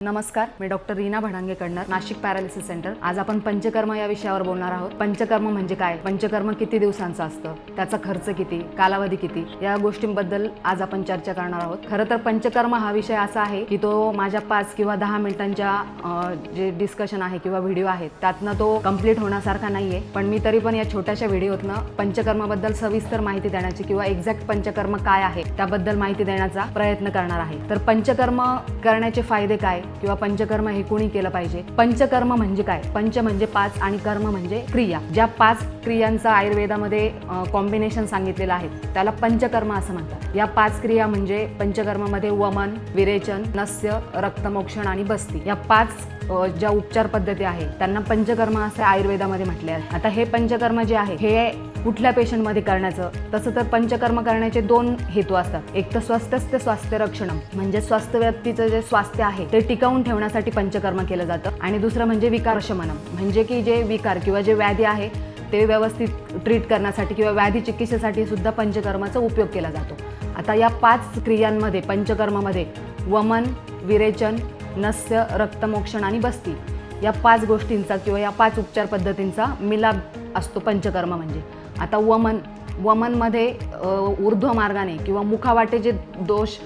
नमस्कार, मी doctor Reena Bhadange Kadnar, Nashik paralysis centre. आज आपण पंचकर्म या विषयावर बोलणार आहोत। पंचकर्म म्हणजे काय, पंचकर्म किती दिवसांचं असतं, त्याचा खर्च किती, कालावधी किती, या गोष्टींबद्दल आज आपण चर्चा करणार आहोत। खरं तर पंचकर्म हा विषय असा आहे की तो माझ्या 5 किंवा 10 मिनिटांच्या जे डिस्कशन आहे किंवा व्हिडिओ आहेत त्यातनं तो कंप्लीट होण्यासारखा नाहीये, पण मी तरी पण या छोट्याशा व्हिडिओतनं पंचकर्माबद्दल सविस्तर माहिती देण्याची किंवा एक्झॅक्ट पंचकर्म काय आहे त्याबद्दल माहिती देण्याचा प्रयत्न करणार आहे। तर पंचकर्म करण्याचे फायदे काय किंवा पंचकर्म हे कोणी केलं पाहिजे। पंचकर्म म्हणजे काय, पंच म्हणजे 5 आणि कर्म म्हणजे क्रिया। ज्या 5 क्रियांचा आयुर्वेदामध्ये कॉम्बिनेशन सांगितलेलं आहे त्याला पंचकर्म असं म्हणतात। या 5 क्रिया म्हणजे पंचकर्मामध्ये वमन, विरेचन, नस्य, रक्तमोक्षण आणि बस्ती या 5 ज्या उपचार पद्धती आहे त्यांना पंचकर्म असे आयुर्वेदामध्ये म्हटले आहे। आता हे पंचकर्म जे आहे हे कुठल्या पेशंटमध्ये करण्याचं, तसं तर पंचकर्म करण्याचे 2 हेतू असतात। एक तर स्वस्थस्य स्वास्थ्य रक्षणम म्हणजे स्वस्थ व्यक्तीचं जे स्वास्थ्य आहे ते टिकवून ठेवण्यासाठी पंचकर्म केलं जातं, आणि दुसरं म्हणजे विकारशमनम म्हणजे की जे विकार किंवा जे व्याधी आहे ते व्यवस्थित ट्रीट करण्यासाठी किंवा व्याधी चिकित्सेसाठी सुद्धा पंचकर्माचा उपयोग केला जातो। आता या 5 क्रियांमध्ये पंचकर्मामध्ये वमन, विरेचन, नस्य, रक्तमोक्षण आणि बस्ती या 5 गोष्टींचा किंवा या 5 उपचार पद्धतींचा मिलाप असतो पंचकर्म म्हणजे। आता वमनमध्ये ऊर्ध्व मार्गाने किंवा मुखावाटे जे दोष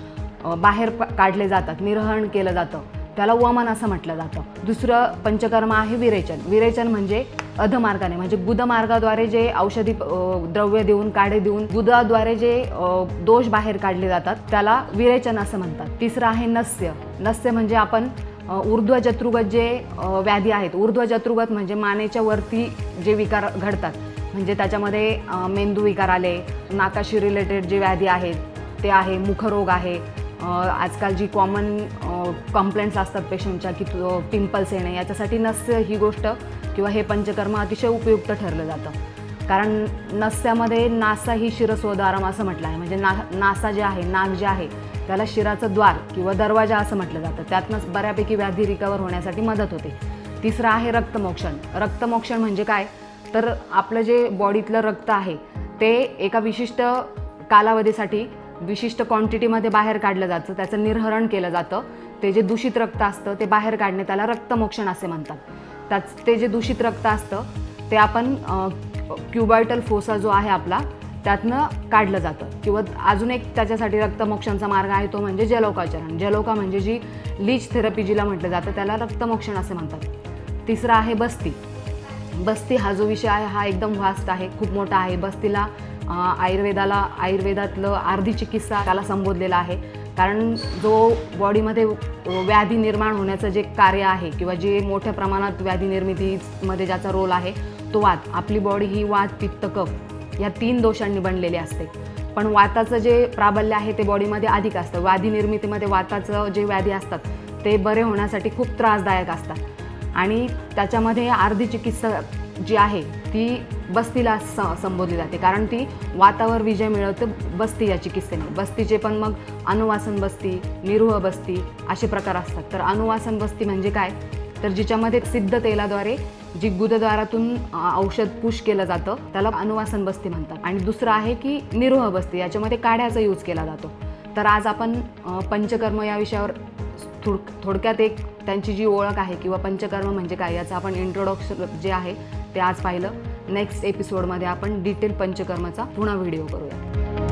बाहेर काढले जातात, निर्हरण केलं जातं, त्याला वमन असं म्हटलं जातं। दुसरं पंचकर्म आहे विरेचन। विरेचन म्हणजे अधमार्गाने म्हणजे गुदमार्गाद्वारे जे औषधी द्रव्य देऊन, काढे देऊन गुदाद्वारे जे दोष बाहेर काढले जातात त्याला विरेचन असं म्हणतात। तिसरं आहे नस्य। नस्य म्हणजे आपण ऊर्ध्व जत्रुगत जे व्याधी आहेत, ऊर्ध्व जत्रुगत म्हणजे मानेच्या वरती जे विकार घडतात, म्हणजे त्याच्यामध्ये मेंदू विकार आले, नाकाशी रिलेटेड जे व्याधी आहेत ते आहे, मुखरोग आहे, आजकाल जी कॉमन कंप्लेंट्स असतात पेशंटच्या की पिंपल्स येणे, याच्यासाठी नस्य ही गोष्ट किंवा हे पंचकर्म अतिशय उपयुक्त ठरलं जातं। कारण नस्यामध्ये नासा ही शिरस्वद्वारम असं म्हटलं आहे, म्हणजे नासा जे आहे, नाक जे आहे त्याला शिराचं द्वार किंवा दरवाजा असं म्हटलं जातं। त्यातनंच बऱ्यापैकी व्याधी रिकवर होण्यासाठी मदत होते। तिसरं आहे रक्तमोक्षण। रक्तमोक्षण म्हणजे काय, तर आपलं जे बॉडीतलं रक्त आहे ते एका विशिष्ट कालावधीसाठी विशिष्ट क्वांटिटीमध्ये बाहेर काढलं जातं, त्याचं निर्हरण केलं जातं। ते जे दूषित रक्त असतं ते बाहेर काढणे त्याला रक्तमोक्षण असे म्हणतात। ते जे दूषित रक्त असतं ते आपण क्युबायटल फोसा जो आहे आपला त्यातनं काढलं जातं, किंवा अजून एक त्याच्यासाठी रक्तमोक्षणचा मार्ग आहे तो म्हणजे जलोकाचरण। जलोका म्हणजे जी लीच थेरपी जिला म्हटलं जातं त्याला रक्तमोक्षण असे म्हणतात। तिसरं आहे बस्ती। बस्ती हा जो विषय आहे हा एकदम व्हास्ट आहे, खूप मोठा आहे। बस्तीला आयुर्वेदातलं अर्धी चिकित्सा त्याला संबोधलेलं आहे, कारण जो बॉडीमध्ये व्याधी निर्माण होण्याचं जे कार्य आहे किंवा जे मोठ्या प्रमाणात व्याधी निर्मितीमध्ये ज्याचा रोल आहे तो वात। आपली बॉडी ही वात, पित्त, कफ या 3 दोषांनी बनलेली असते, पण वाताचं जे प्राबल्य आहे ते बॉडीमध्ये अधिक असतं। व्याधी निर्मितीमध्ये वाताचं जे व्याधी असतात ते बरे होण्यासाठी खूप त्रासदायक असतात, आणि त्याच्यामध्ये अर्धी चिकित्सा जी आहे ती बस्तीला संबोधली जाते, कारण ती वातावर विजय मिळवते बस्ती या चिकित्सेने। बस्तीचे पण मग अनुवासन बस्ती, निरुह बस्ती असे प्रकार असतात। तर अनुवासन बस्ती म्हणजे काय, तर जिच्यामध्ये सिद्ध तेलाद्वारे जी गुदद्वारातून औषध पुश केलं जातं त्याला अनुवासन बस्ती म्हणतात। आणि दुसरं आहे की निरुह बस्ती, याच्यामध्ये काढ्याचा यूज केला जातो। तर आज आपण पंचकर्म या विषयावर थोडक्यात एक त्यांची जी ओळख आहे किंवा पंचकर्म म्हणजे काय याचं आपण इंट्रोडक्शन जे आहे ते आज पाहिलं। नेक्स्ट एपिसोडमध्ये आपण डिटेल पंचकर्माचा पुन्हा व्हिडिओ करूया।